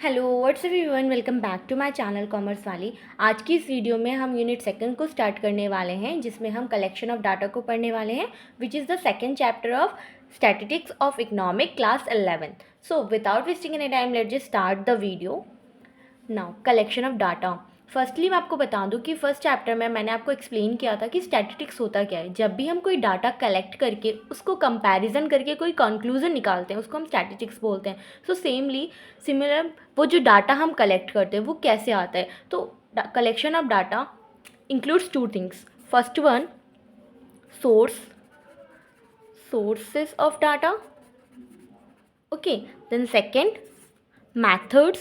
Hello what's up everyone, welcome back to my channel commerce वाली। आज की इस वीडियो में हम यूनिट सेकंड को स्टार्ट करने वाले हैं, जिसमें हम कलेक्शन ऑफ डाटा को पढ़ने वाले हैं, which is the second chapter of statistics of economic class 11। So without wasting any time let's just start the video now. Collection of data. Firstly मैं आपको बता दूं कि फर्स्ट चैप्टर में मैंने आपको एक्सप्लेन किया था कि स्टैटिस्टिक्स होता क्या है। जब भी हम कोई डाटा कलेक्ट करके उसको कंपैरिजन करके कोई कंक्लूजन निकालते हैं, उसको हम स्टैटिस्टिक्स बोलते हैं। सो सिमिलर वो जो डाटा हम कलेक्ट करते हैं वो कैसे आता है। तो collection of data includes two things. First one, sources of data, okay. Then second, methods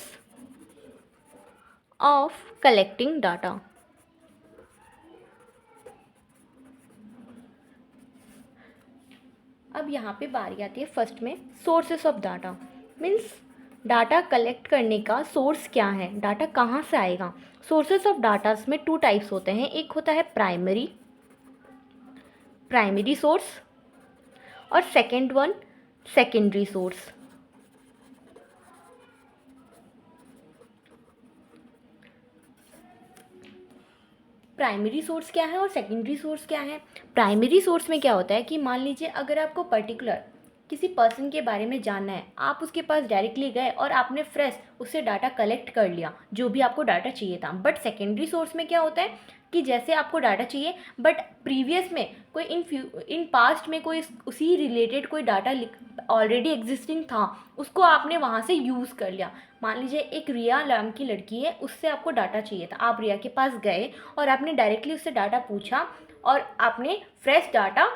of collecting data. अब यहाँ पे बारी आती है फर्स्ट में, sources of data. Means data collect करने का सोर्स क्या है, डाटा कहाँ से आएगा। सोर्सेस ऑफ डाटा में टू टाइप्स होते हैं। एक होता है प्राइमरी सोर्स, और second one secondary source. Primary source क्या है और सेकेंडरी सोर्स क्या है। प्राइमरी सोर्स में क्या होता है कि मान लीजिए अगर आपको पर्टिकुलर किसी पर्सन के बारे में जानना है, आप उसके पास डायरेक्टली गए और आपने फ्रेश उससे डाटा कलेक्ट कर लिया, जो भी आपको डाटा चाहिए था। बट सेकेंडरी सोर्स में क्या होता है कि जैसे आपको डाटा चाहिए, बट प्रीवियस में कोई इन पास्ट में कोई उसी रिलेटेड कोई डाटा ऑलरेडी एग्जिस्टिंग था, उसको आपने वहाँ से यूज़ कर लिया। मान लीजिए एक रिया नाम की लड़की है, उससे आपको डाटा चाहिए था, आप रिया के पास गए और आपने डायरेक्टली उससे डाटा पूछा और आपने फ्रेश डाटा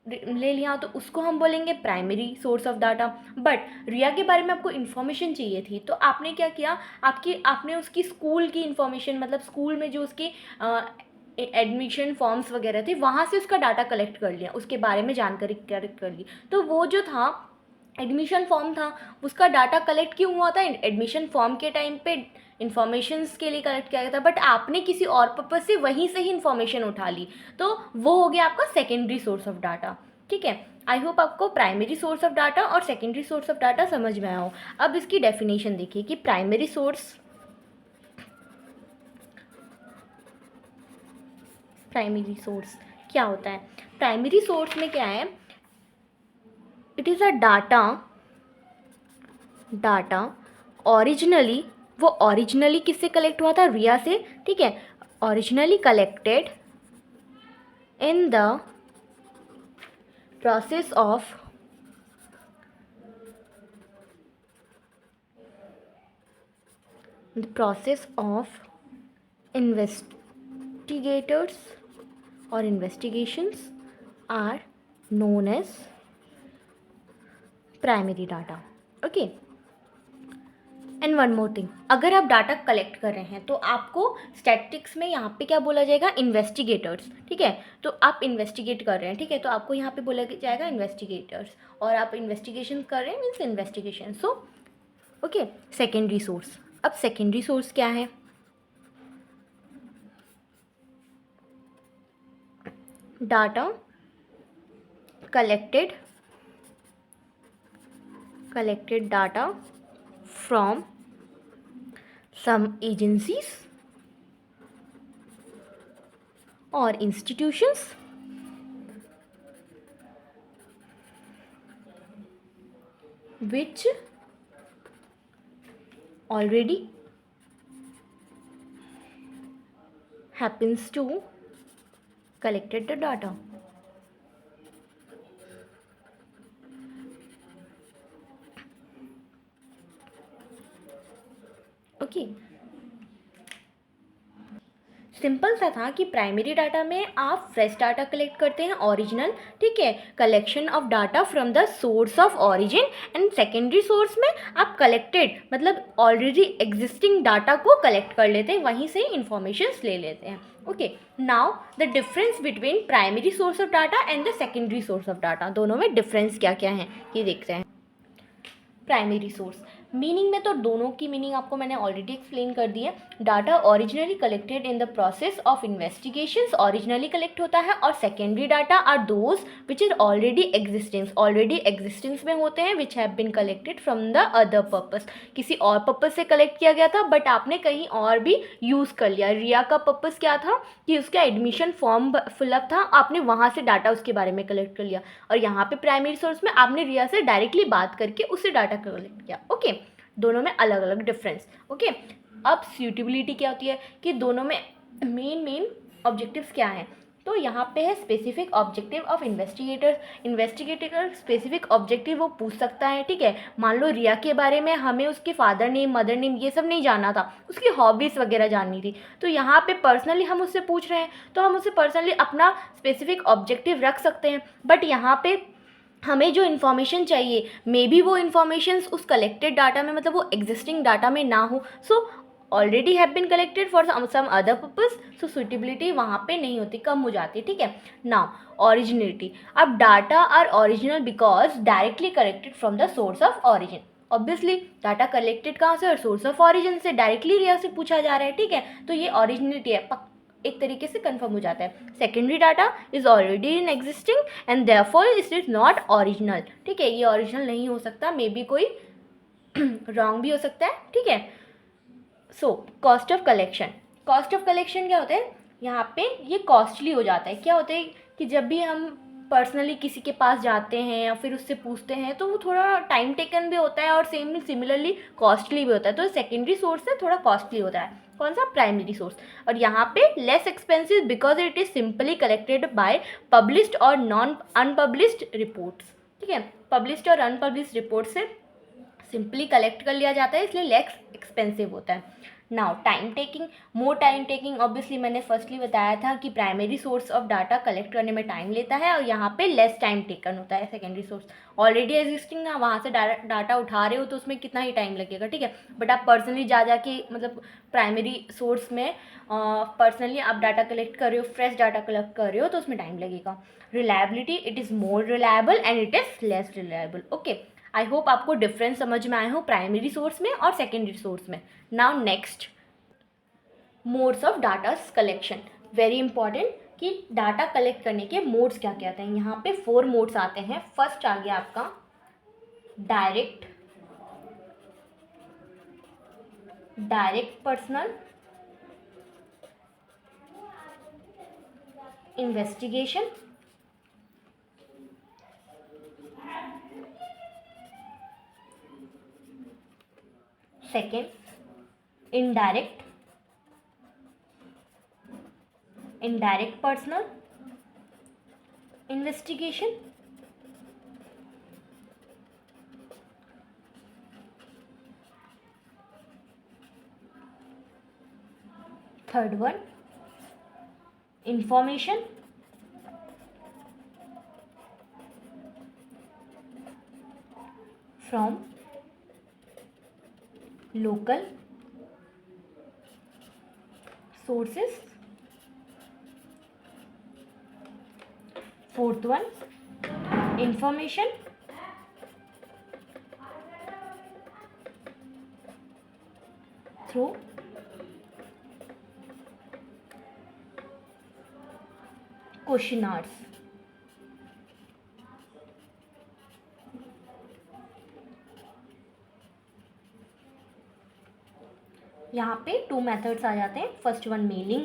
ले लिया, तो उसको हम बोलेंगे primary source of data. But Riya के बारे में आपको इन्फॉर्मेशन चाहिए थी, तो आपने क्या किया, आपने उसकी स्कूल की इन्फॉर्मेशन, मतलब स्कूल में जो उसके एडमिशन फॉर्म्स वगैरह थे, वहाँ से उसका डाटा कलेक्ट कर लिया, उसके बारे में जानकारी कलेक्ट कर ली। तो वो जो था एडमिशन फॉर्म था, उसका डाटा कलेक्ट क्यों हुआ था, एडमिशन फॉर्म के टाइम पे इन्फॉर्मेशंस के लिए कलेक्ट किया गया था, बट आपने किसी और पर्पज़ से वहीं से ही इन्फॉर्मेशन उठा ली, तो वो हो गया आपका सेकेंडरी सोर्स ऑफ डाटा। ठीक है, आई होप आपको प्राइमरी सोर्स ऑफ डाटा और सेकेंडरी सोर्स ऑफ डाटा समझ में आया हो। अब इसकी डेफिनेशन देखिए कि प्राइमरी सोर्स क्या होता है। प्राइमरी सोर्स में क्या है, it is a data originally किससे कलेक्ट हुआ था, रिया से। ठीक है, originally collected in the process of investigators or investigations are known as primary data. Okay. And one more thing, अगर आप डाटा कलेक्ट कर रहे हैं तो आपको स्टैटिस्टिक्स में यहाँ पे क्या बोला जाएगा, इन्वेस्टिगेटर्स। ठीक है, तो आप इन्वेस्टिगेट कर रहे हैं, ठीक है, तो आपको यहाँ पे बोला जाएगा इन्वेस्टिगेटर्स, और आप इन्वेस्टिगेशन कर रहे हैं means investigation. So okay, secondary source. अब सेकेंडरी सोर्स क्या है, data collected data from some agencies or institutions which already happens to collected the data. Okay, simple सा था कि प्राइमरी डाटा में आप फ्रेश डाटा कलेक्ट करते हैं, ओरिजिनल। ठीक है, collection of data from the source of origin. And secondary source में आप कलेक्टेड मतलब ऑलरेडी एग्जिस्टिंग डाटा को कलेक्ट कर लेते हैं, वहीं से इंफॉर्मेशन ले लेते हैं। Okay, now the difference between primary source of data and the secondary source of data, दोनों में डिफरेंस क्या क्या है ये देखते हैं। मीनिंग में तो दोनों की मीनिंग आपको मैंने ऑलरेडी एक्सप्लेन कर दी है। Data originally collected in the process of investigations originally collect होता है, और secondary data are those which is already existence में होते हैं, which have been collected from the other purpose. किसी और पर्पस से कलेक्ट किया गया था बट आपने कहीं और भी यूज़ कर लिया। रिया का पर्पस क्या था कि उसका एडमिशन फॉर्म फिलअप था, आपने वहाँ से डाटा उसके बारे में कलेक्ट कर लिया, और यहाँ पे प्राइमरी सोर्स में आपने रिया से डायरेक्टली बात करके उससे डाटा कलेक्ट किया। ओके, दोनों में अलग अलग डिफरेंस। ओके, अब सूटेबिलिटी क्या होती है कि दोनों में मेन ऑब्जेक्टिव्स क्या हैं। तो यहाँ पे है specific objective of investigator specific objective वो पूछ सकता है, ठीक है। मान लो रिया के बारे में हमें उसके फादर नेम, मदर नेम ये सब नहीं जानना था, उसकी हॉबीज़ वगैरह जाननी थी, तो यहाँ पे पर्सनली हम उससे पूछ रहे हैं तो हम उससे पर्सनली अपना स्पेसिफिक ऑब्जेक्टिव रख सकते हैं। बट यहाँ पे हमें जो इन्फॉर्मेशन चाहिए मे बी वो इन्फॉर्मेशन उस कलेक्टेड डाटा में, मतलब वो एग्जिस्टिंग डाटा में ना हो, so already have been collected for some other purpose, so suitability वहाँ पे नहीं होती, कम हो जाती है, ठीक है। नाउ ओरिजिनलिटी, अब data are original because directly collected from the source of origin. Obviously data collected कहाँ से, और सोर्स ऑफ ऑरिजिन से, डायरेक्टली रिया से पूछा जा रहा है, ठीक है, तो ये ओरिजिनलिटी है, एक तरीके से कंफर्म हो जाता है। Secondary data is already in existing and therefore it is not original, ठीक है, ये ओरिजिनल नहीं हो सकता, मे बी कोई रॉन्ग भी हो सकता है, ठीक है। सो कॉस्ट ऑफ कलेक्शन क्या होता है, यहाँ पे ये कॉस्टली हो जाता है। क्या होता है कि जब भी हम पर्सनली किसी के पास जाते हैं या फिर उससे पूछते हैं तो वो थोड़ा टाइम टेकन भी होता है और सिमिलरली कॉस्टली भी होता है, तो सेकेंडरी सोर्स से थोड़ा कॉस्टली होता है। कौन सा, प्राइमरी सोर्स। और यहाँ पे less expensive because it is simply collected by published और नॉन अनपब्लिश्ड रिपोर्ट्स, ठीक है, पब्लिश्ड और अनपब्लिश्ड रिपोर्ट से सिंपली कलेक्ट कर लिया जाता है, इसलिए लेस एक्सपेंसिव होता है। Now more time taking, obviously मैंने फर्स्टली बताया था कि primary source of data collect करने में टाइम लेता है और यहाँ पे लेस टाइम टेकन होता है। सेकेंडरी सोर्स ऑलरेडी एग्जिस्टिंग ना, वहाँ से डाटा उठा रहे हो तो उसमें कितना ही टाइम लगेगा, ठीक है, बट आप पर्सनली जाके मतलब प्राइमरी सोर्स में पर्सनली आप डाटा कलेक्ट कर रहे हो, फ्रेश डाटा कलेक्ट कर रहे हो, तो उसमें टाइम लगेगा। Reliability, it is more reliable and it is less reliable. Okay, I hope आपको डिफरेंस समझ में आए हो प्राइमरी सोर्स में और सेकेंडरी सोर्स में। Now next, modes of data collection, very important कि डाटा कलेक्ट करने के मोड्स क्या क्या आते हैं। यहाँ पे 4 मोड्स आते हैं। फर्स्ट आ गया आपका direct personal investigation, second indirect personal investigation, third one information from local sources, fourth one information through questionnaires। यहाँ पे 2 मेथड्स आ जाते हैं। First one mailing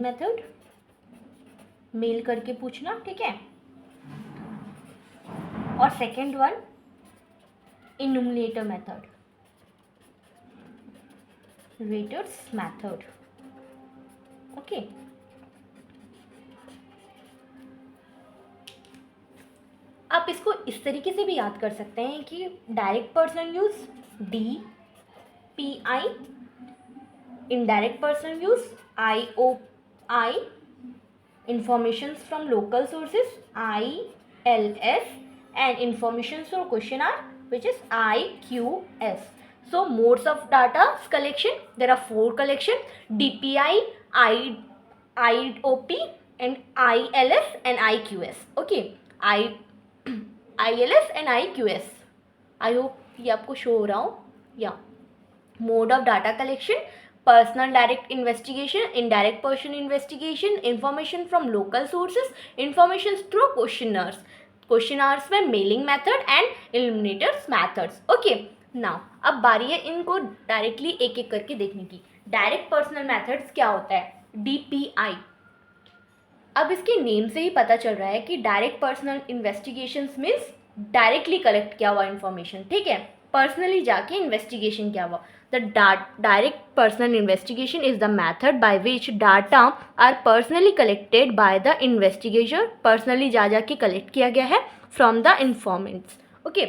method, mail करके पूछना, ठीक है, और second one enumerator method, waiters method. Okay, आप इसको इस तरीके से भी याद कर सकते हैं कि direct personal use DPI, indirect personal use IOI, informations from local sources ILS, and informations from questionnaire which is IQS. So modes of data collection, there are 4 collection: DPI, IOP and ILS and IQS. Okay, ILS and IQS। I hope ये आपको show हो रहा हो। या mode of data collection, personal direct investigation, indirect person investigation, information from local sources, information through questionnaires में mailing method and enumerators methods. Okay, now अब बारी है इनको डायरेक्टली एक एक करके देखने की। डायरेक्ट पर्सनल मेथड्स क्या होता है? DPI। अब इसके नेम से ही पता चल रहा है कि direct personal investigations means directly collect किया हुआ इन्फॉर्मेशन, ठीक है, पर्सनली जाके इन्वेस्टिगेशन किया हुआ। The direct personal investigation is the method by which data are personally collected by the investigator, personally जा जाके कलेक्ट किया गया है from the informants. Okay,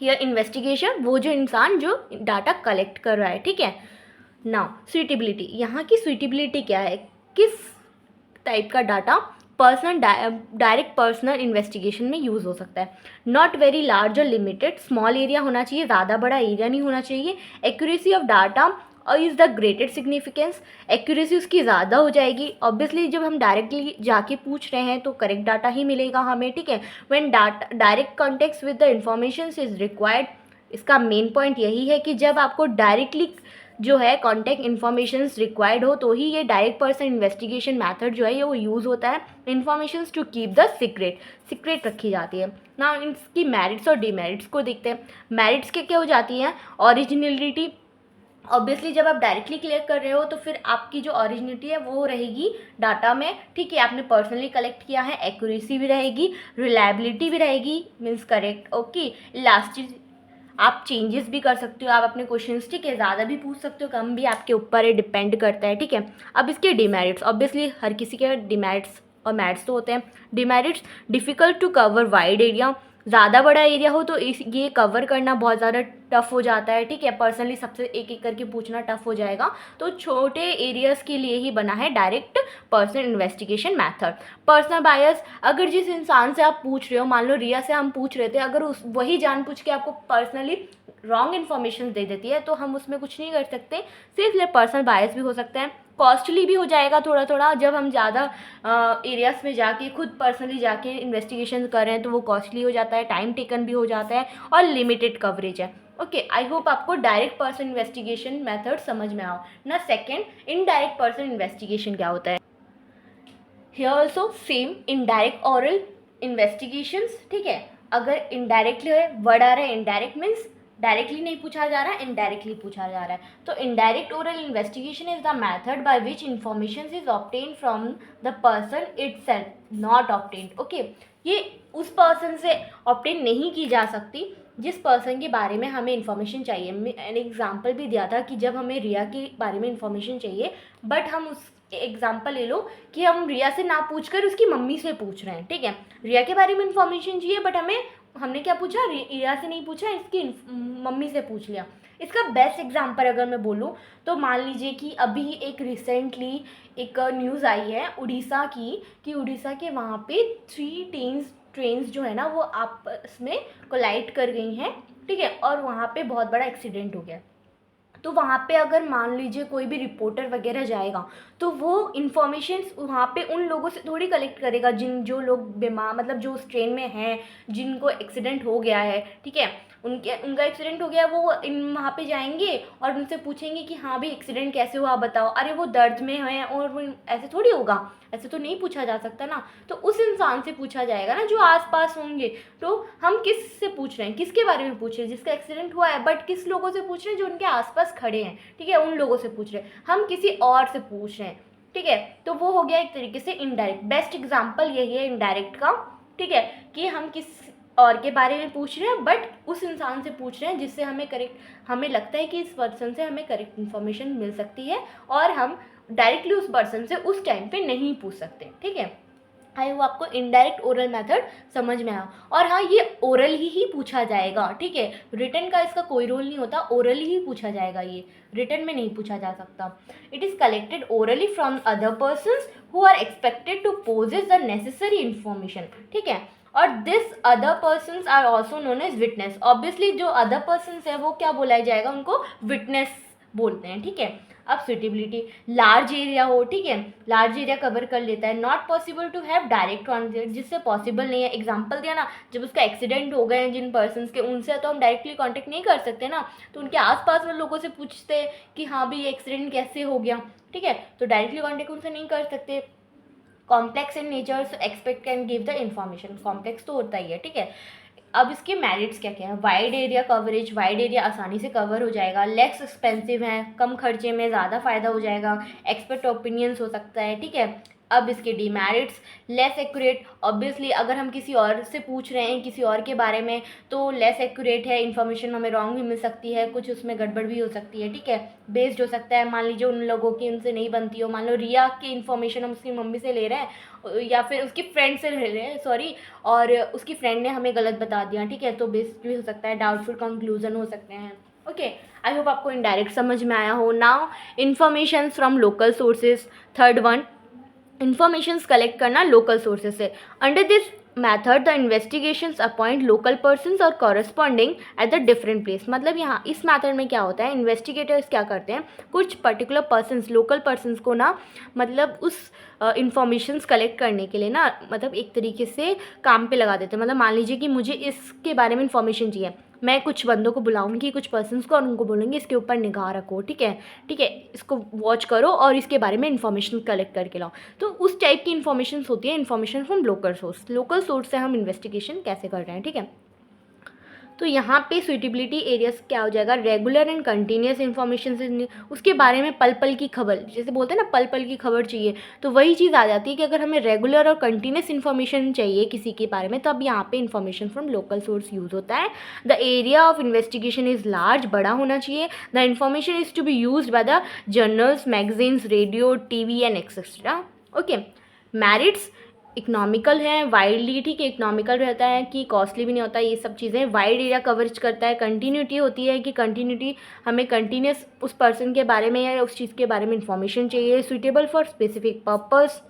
here investigation, वो जो इंसान जो डाटा कलेक्ट कर रहा है, ठीक है। नाउ सुइटेबिलिटी, यहाँ की सुइटेबिलिटी क्या है, किस टाइप का data personal direct personal investigation में यूज़ हो सकता है। नॉट वेरी लार्ज और लिमिटेड, स्मॉल एरिया होना चाहिए, ज़्यादा बड़ा एरिया नहीं होना चाहिए। Accuracy of data is the greatest significance, accuracy उसकी ज़्यादा हो जाएगी। ऑब्वियसली जब हम डायरेक्टली जाके पूछ रहे हैं तो करेक्ट डाटा ही मिलेगा हमें, ठीक है। When data direct contact with the information is required, इसका मेन पॉइंट यही है कि जब आपको डायरेक्टली जो है कॉन्टैक्ट इन्फॉर्मेशन रिक्वायर्ड हो तो ही ये डायरेक्ट पर्सन इन्वेस्टिगेशन मेथड जो है ये वो यूज़ होता है। Information to keep the secret रखी जाती है ना। इसकी मेरिट्स और डिमेरिट्स को देखते हैं। मेरिट्स क्या हो जाती हैं? ओरिजिनलिटी, ऑब्वियसली जब आप डायरेक्टली कलेक्ट कर रहे हो तो फिर आपकी जो ओरिजिनिटी है वो रहेगी डाटा में, ठीक है, आपने पर्सनली कलेक्ट किया है। एक्यूरेसी भी रहेगी, रिलायबिलिटी भी रहेगी, मीन्स करेक्ट। ओके, इलास्टिसिटी, आप चेंजेस भी कर सकते हो, आप अपने क्वेश्चंस, ठीक है, ज़्यादा भी पूछ सकते हो, कम भी, आपके ऊपर है, डिपेंड करता है, ठीक है। अब इसके डिमेरिट्स, ऑब्वियसली हर किसी के डिमेरिट्स और मेरिट्स तो होते हैं। Demerits, difficult to cover wide area, ज़्यादा बड़ा एरिया हो तो ये कवर करना बहुत ज़्यादा टफ हो जाता है, ठीक है। पर्सनली सबसे एक एक करके पूछना टफ हो जाएगा, तो छोटे एरियाज़ के लिए ही बना है direct personal investigation method. Personal bias, अगर जिस इंसान से आप पूछ रहे हो, मान लो रिया से हम पूछ रहे थे, अगर वही जानबूझ के आपको पर्सनली रॉन्ग इन्फॉर्मेशन दे देती है तो हम उसमें कुछ नहीं कर सकते, सिर्फ ये पर्सनल बायस भी हो सकते हैं। कॉस्टली भी हो जाएगा थोड़ा थोड़ा, जब हम ज़्यादा एरियाज़ में जाके खुद पर्सनली जाके इन्वेस्टिगेशन कर रहे हैं तो वो कॉस्टली हो जाता है, टाइम टेकन भी हो जाता है और लिमिटेड कवरेज है। ओके, आई होप आपको डायरेक्ट पर्सन इन्वेस्टिगेशन मेथड समझ में आओ ना। सेकेंड, इनडायरेक्ट पर्सन इन्वेस्टिगेशन क्या होता है? Here also same, indirect oral investigations, ठीक है। अगर इनडायरेक्टली है, वर्ड आ रहा है इनडायरेक्ट मीन्स डायरेक्टली नहीं पूछा जा रहा है, इनडायरेक्टली पूछा जा रहा है। तो indirect oral investigation is the method by which information is obtain from the person itself, not obtained. Okay, ये उस पर्सन से ऑब्टेन नहीं की जा सकती जिस पर्सन के बारे में हमें इन्फॉर्मेशन चाहिए। मैंने एग्जांपल भी दिया था कि जब हमें रिया के बारे में इन्फॉर्मेशन चाहिए, बट हम उस एग्जांपल ले लो कि हम रिया से ना पूछकर उसकी मम्मी से पूछ रहे हैं, ठीक है। रिया के बारे में इन्फॉर्मेशन चाहिए बट हमने क्या पूछा, रिया से नहीं पूछा, इसकी मम्मी से पूछ लिया। इसका बेस्ट एग्जांपल अगर मैं बोलूँ तो मान लीजिए कि अभी एक रिसेंटली एक न्यूज़ आई है उड़ीसा की, कि उड़ीसा के वहाँ पे 3 ट्रेन्स जो है ना वो आपस में कोलाइड कर गई हैं, ठीक है, और वहाँ पे बहुत बड़ा एक्सीडेंट हो गया। तो वहाँ पे अगर मान लीजिए कोई भी रिपोर्टर वगैरह जाएगा तो वो इन्फॉर्मेशन वहाँ पे उन लोगों से थोड़ी कलेक्ट करेगा जो लोग बीमार, मतलब जो उस ट्रेन में हैं, जिनको एक्सीडेंट हो गया है, ठीक है, उनका एक्सीडेंट हो गया, वो वहाँ पे जाएंगे और उनसे पूछेंगे कि हाँ भाई एक्सीडेंट कैसे हुआ बताओ। अरे वो दर्द में हैं और वो ऐसे थोड़ी होगा, ऐसे तो नहीं पूछा जा सकता ना। तो उस इंसान से पूछा जाएगा ना जो आसपास होंगे। तो हम किस से पूछ रहे हैं, किसके बारे में पूछ रहे हैं? जिसका एक्सीडेंट हुआ है, बट किस लोगों से पूछ रहे हैं? जो उनके आसपास खड़े हैं, ठीक है, उन लोगों से पूछ रहे हैं, हम किसी और से पूछ रहे हैं, ठीक है। तो वो हो गया एक तरीके से इनडायरेक्ट। बेस्ट एग्जाम्पल यही है इनडायरेक्ट का, ठीक है, कि हम किस और के बारे में पूछ रहे हैं बट उस इंसान से पूछ रहे हैं जिससे हमें लगता है कि इस पर्सन से हमें करेक्ट इन्फॉर्मेशन मिल सकती है और हम डायरेक्टली उस पर्सन से उस टाइम पे नहीं पूछ सकते, ठीक है। आई वो आपको इनडायरेक्ट ओरल मेथड समझ में आया। और हाँ, ये ओरल ही पूछा जाएगा, ठीक है, रिटन का इसका कोई रोल नहीं होता, ओरल ही पूछा जाएगा, ये रिटन में नहीं पूछा जा सकता। It is collected orally from other persons who are expected to possess the necessary information, ठीक है। और this other persons are also known as witness. Obviously जो अदर पर्सन्स है वो क्या बोला जाएगा, उनको विटनेस बोलते हैं, ठीक है। अब सुटेबिलिटी, लार्ज एरिया हो, ठीक है, लार्ज एरिया कवर कर लेता है, not possible to have direct contact, जिससे पॉसिबल नहीं है। एग्जांपल दिया ना, जब उसका एक्सीडेंट हो गए हैं जिन पर्सन्स के, उनसे तो हम डायरेक्टली कांटेक्ट नहीं कर सकते ना, तो उनके आसपास वाले लोगों से पूछते हैं कि हाँ भाई ये एक्सीडेंट कैसे हो गया, ठीक है, तो डायरेक्टली कांटेक्ट उनसे नहीं कर सकते। Complex in nature, so expect can give the information, complex तो होता ही है, ठीक है। अब इसके मेरिट्स क्या क्या है, wide area coverage, wide area आसानी से कवर हो जाएगा, लेस एक्सपेंसिव है, कम खर्चे में ज़्यादा फ़ायदा हो जाएगा, एक्सपर्ट ओपिनियंस हो सकता है, ठीक है। अब इसके डीमेरिट्स, लेस एक्यूरेट, ऑब्वियसली अगर हम किसी और से पूछ रहे हैं किसी और के बारे में तो लेस एक्यूरेट है, इन्फॉर्मेशन हमें रॉन्ग भी मिल सकती है, कुछ उसमें गड़बड़ भी हो सकती है, ठीक है, बेस्ड हो सकता है, मान लीजिए उन लोगों की उनसे नहीं बनती हो, मान लो रिया की इन्फॉर्मेशन हम उसकी मम्मी से ले रहे हैं या फिर उसकी फ्रेंड से ले रहे हैं, सॉरी, और उसकी फ्रेंड ने हमें गलत बता दिया, ठीक है, तो बेस्ड भी हो सकता है, डाउटफुल कंक्लूजन हो सकते हैं, ओके। आई होप आपको इनडायरेक्ट समझ में आया हो। Now information from local sources, third one, informations collect करना लोकल सोर्सेज से। Under this method the investigations appoint local persons और corresponding at the different place. मतलब यहाँ इस मैथड में क्या होता है, इन्वेस्टिगेटर्स क्या करते हैं, कुछ पर्टिकुलर पर्सन्स, लोकल पर्सन्स को ना, मतलब उस इन्फॉर्मेशंस कलेक्ट करने के लिए ना, मतलब एक तरीके से काम पे लगा देते हैं। मतलब मान लीजिए कि मुझे इसके बारे में इन्फॉर्मेशन चाहिए, मैं कुछ बंदों को बुलाऊंगी, कुछ पर्सन्स को, और उनको बोलूँगी इसके ऊपर निगाह रखो, ठीक है, ठीक है, इसको वॉच करो और इसके बारे में इन्फॉर्मेशन कलेक्ट करके लाओ। तो उस टाइप की इन्फॉर्मेशन होती है, information from local source. Local source से हम इन्वेस्टिगेशन कैसे कर रहे हैं, ठीक है। तो यहाँ पे सुइटेबिलिटी एरियाज क्या हो जाएगा, रेगुलर एंड कंटिन्यूस इन्फॉर्मेशन से, उसके बारे में पल पल की खबर, जैसे बोलते हैं ना पल पल की खबर चाहिए, तो वही चीज़ आ जाती है कि अगर हमें रेगुलर और कंटिन्यूस इन्फॉर्मेशन चाहिए किसी के बारे में, तब यहाँ पे information from local source use होता है। The area of investigation is large, बड़ा होना चाहिए। The information is to be use by the journals, magazines, radio, TV and etcetera, okay. Merits, economical है, वाइडली, ठीक है, इकोनॉमिकल रहता है कि कॉस्टली भी नहीं होता, ये सब चीज़ें, वाइड एरिया कवरेज करता है, कंटिन्यूटी होती है कि कंटिन्यूटी, हमें कंटिन्यूस उस पर्सन के बारे में या उस चीज़ के बारे में इन्फॉर्मेशन चाहिए, suitable for specific purpose,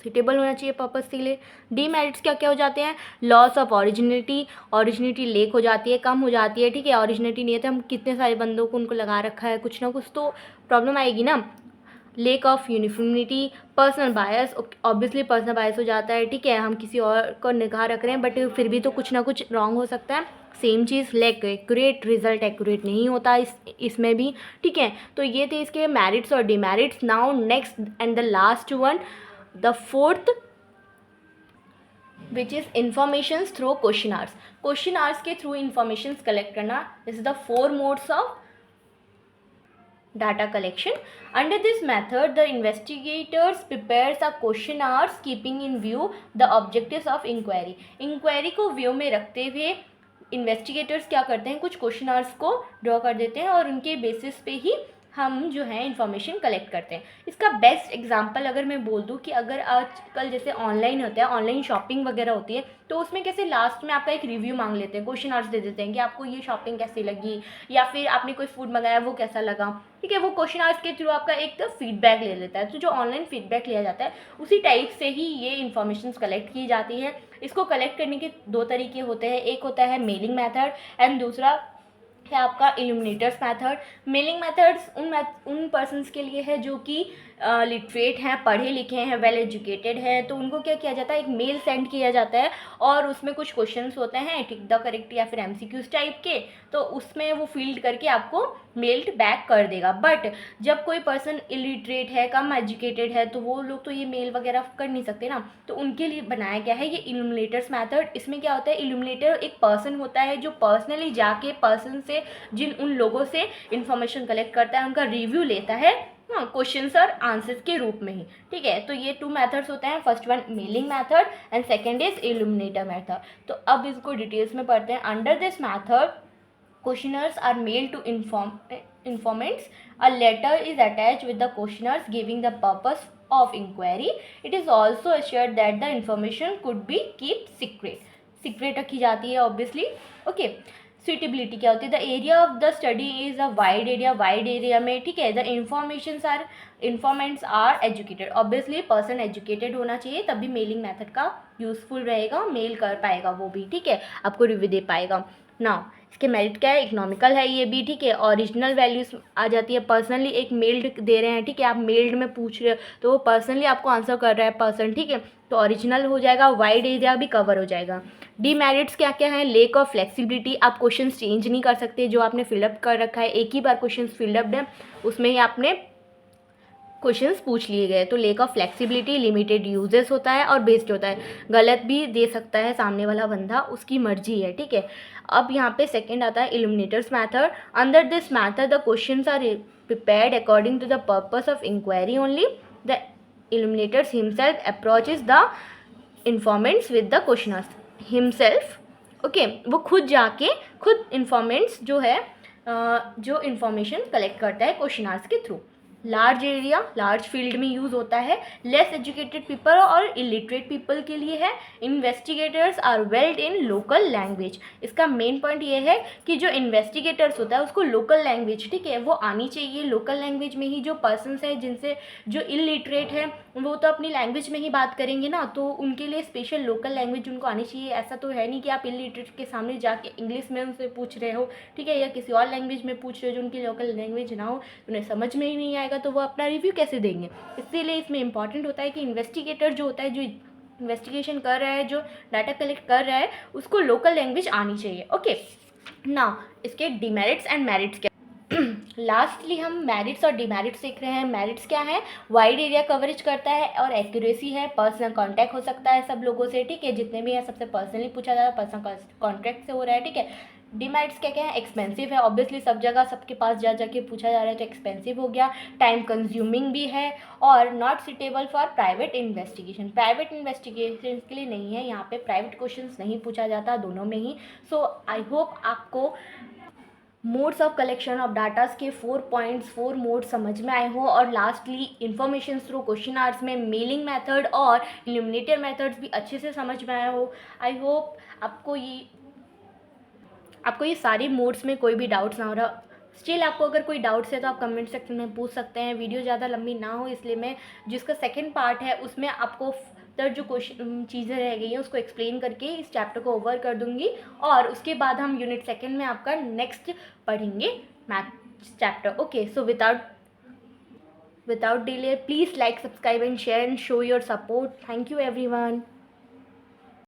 suitable होना चाहिए पर्पस के लिए। डीमेरिट्स क्या क्या हो जाते हैं, लॉस ऑफ ओरिजिनिटी, ओरिजिनिटी लेक हो जाती है, कम हो जाती है, ठीक है, ओरिजिनिटी नहीं है तो हम कितने सारे बंदों को उनको लगा रखा है, कुछ ना कुछ तो प्रॉब्लम आएगी ना। Lake of uniformity, personal bias, obviously personal bias हो जाता है, ठीक है, हम किसी और को निगाह रख रहे हैं बट फिर भी तो कुछ ना कुछ रॉन्ग हो सकता है। सेम चीज़, लेक एक्यूरेट, रिजल्ट एक्यूरेट नहीं होता इसमें भी, ठीक है। तो ये थे इसके मेरिट्स और demerits. Now next and the last one, the fourth, which is information through question hours. Question hours के थ्रू इन्फॉर्मेशन कलेक्ट करना, this is the 4 modes of data collection. Under this method, the investigators prepares a questionnaires keeping in view the objectives of inquiry. Inquiry को view में रखते हुए investigators क्या करते हैं, कुछ questionnaires को draw कर देते हैं और उनके basis पे ही हम जो है इन्फॉर्मेशन कलेक्ट करते हैं। इसका बेस्ट एग्जांपल अगर मैं बोल दूं कि अगर आजकल जैसे ऑनलाइन होता है, ऑनलाइन शॉपिंग वगैरह होती है, तो उसमें कैसे लास्ट में आपका एक रिव्यू मांग लेते हैं, क्वेश्चन आंसर दे देते हैं कि आपको ये शॉपिंग कैसी लगी, या फिर आपने कोई फूड मंगाया वो कैसा लगा, ठीक है, वो क्वेश्चन आंसर के थ्रू आपका एक तो फीडबैक ले लेता है। तो जो ऑनलाइन फीडबैक लिया जाता है उसी टाइप से ही ये इन्फॉर्मेशन कलेक्ट की जाती है। इसको कलेक्ट करने के 2 तरीके होते हैं, एक होता है मेलिंग मैथड एंड दूसरा है आपका इल्यूमिनेटर्स मैथड। मेलिंग मेथड्स उन पर्सन्स के लिए है जो कि लिटरेट हैं, पढ़े लिखे हैं, वेल एजुकेटेड हैं, तो उनको क्या किया जाता है, एक मेल सेंड किया जाता है और उसमें कुछ क्वेश्चंस होते हैं टिक द करेक्ट या फिर एमसीक्यूज टाइप के, तो उसमें वो फील्ड करके आपको मेल्ड बैक कर देगा। बट जब कोई पर्सन इलिटरेट है, कम एजुकेटेड है, तो वो लोग तो ये मेल वगैरह कर नहीं सकते ना, तो उनके लिए बनाया गया है ये इल्यूमिनेटर्स मैथड। इसमें क्या होता है, इल्यूमिनेटर एक पर्सन होता है जो पर्सनली जाके पर्सन से, जिन उन लोगों से इन्फॉर्मेशन कलेक्ट करता है, उनका रिव्यू लेता है, हाँ, क्वेश्चंस और आंसर्स के रूप में ही, ठीक है। तो ये 2 मेथड्स होते हैं, first one mailing method and second is illuminator method. तो अब इसको डिटेल्स में पढ़ते हैं। Under this method questionnaires are mailed to informants. A letter is attached with the questionnaires giving the purpose of inquiry. It is also assured that the information could be kept secret रखी जाती है obviously, okay। Suitability क्या होती है, the area of the study is a wide area, wide area में, ठीक है, the informants are educated, obviously person educated होना चाहिए तभी मेलिंग मेथड का यूजफुल रहेगा, मेल कर पाएगा वो भी, ठीक है, आपको रिव्यू दे पाएगा। नाउ इसके मेरिट क्या है, इकोनॉमिकल है ये भी, ठीक है। ओरिजिनल वैल्यूज आ जाती है, पर्सनली एक मेल्ड दे रहे हैं, ठीक है, आप मेल्ड में पूछ रहे हो तो वो पर्सनली आपको आंसर कर रहा है पर्सन, ठीक है, तो ओरिजिनल हो जाएगा, वाइड एरिया भी कवर हो जाएगा। डीमेरिट्स क्या क्या है, लेक ऑफ फ्लेक्सिबिलिटी, आप क्वेश्चन चेंज नहीं कर सकते, जो आपने फिलअप कर रखा है एक ही बार क्वेश्चन फिलअप है उसमें ही आपने क्वेश्चंस पूछ लिए गए, तो lake of flexibility, limited uses होता है और बेस्ड होता है, गलत भी दे सकता है सामने वाला बंदा, उसकी मर्जी है, ठीक है। अब यहाँ पे सेकंड आता है enumerators method. Under this method the questions are prepared according to the purpose of inquiry only. The illuminators himself approaches the informants with the questioners himself. Okay वो खुद जाके खुद इन्फॉर्मेंट्स जो है जो इन्फॉर्मेशन कलेक्ट करता है क्वेश्चनर्स के through. Large area, large field में यूज़ होता है, लेस एजुकेटेड पीपल और इलिटरेट पीपल के लिए है। Investigators are well in local language, इसका मेन पॉइंट ये है कि जो इन्वेस्टिगेटर्स होता है उसको लोकल लैंग्वेज, ठीक है, वो आनी चाहिए, लोकल लैंग्वेज में ही। जो पर्सनस है जिनसे जो इलिटरेट है वो तो अपनी लैंग्वेज में ही बात करेंगे ना, तो उनके लिए स्पेशल लोकल लैंग्वेज उनको आनी चाहिए। ऐसा तो है नहीं कि आप इलिटरेट के सामने जाके इंग्लिश में उनसे पूछ रहे हो, ठीक है, या किसी और लैंग्वेज में पूछ रहे हो जो उनकी लोकल लैंग्वेज ना हो, उन्हें समझ में ही नहीं आएगा तो वो अपना रिव्यू कैसे देंगे। इसीलिए इसमें इंपॉर्टेंट होता है कि इन्वेस्टिगेटर जो होता है, जो इन्वेस्टिगेशन कर रहा है, जो डाटा कलेक्ट कर रहा है, उसको लोकल लैंग्वेज आनी चाहिए। ओके ना, इसके डिमेरिट्स एंड मेरिट्स क्या। लास्टली हम मेरिट्स और डिमेरिट्स देख रहे हैं। मेरिट्स क्या है, वाइड एरिया कवरेज करता है और एक्यूरेसी है, पर्सनल कांटेक्ट हो सकता है सब लोगों से, ठीक है, जितने भी हैं सबसे पर्सनली पूछा जा रहा है, पर्सनल कांटेक्ट से हो रहा है, ठीक है। डिमेरिट्स क्या क्या है, एक्सपेंसिव है, ऑब्वियसली सब जगह सबके पास जा जाके पूछा जा रहा है तो एक्सपेंसिव हो गया, टाइम कंज्यूमिंग भी है, और not suitable for private investigation, private investigation के लिए नहीं है, यहाँ पे प्राइवेट क्वेश्चंस नहीं पूछा जाता दोनों में ही। सो आई होप आपको modes of collection of datas के 4 पॉइंट्स 4 मोड समझ में आए हो, और lastly information through question hours में मेलिंग मेथड और इल्यूमिनेटर मेथड्स भी अच्छे से समझ में आया हो। आई होप आपको ये सारी मोड्स में कोई भी डाउट्स ना हो रहा। स्टिल आपको अगर कोई डाउट्स है तो आप कमेंट सेक्शन में पूछ सकते हैं। वीडियो ज़्यादा लंबी ना हो इसलिए मैं जिसका सेकंड पार्ट है उसमें आपको फर्दर जो क्वेश्चन चीज़ें रह गई हैं उसको एक्सप्लेन करके इस चैप्टर को ओवर कर दूंगी, और उसके बाद हम यूनिट सेकंड में आपका नेक्स्ट पढ़ेंगे math chapter. Okay, so without delay, please like, subscribe and share and show your support. Thank you everyone.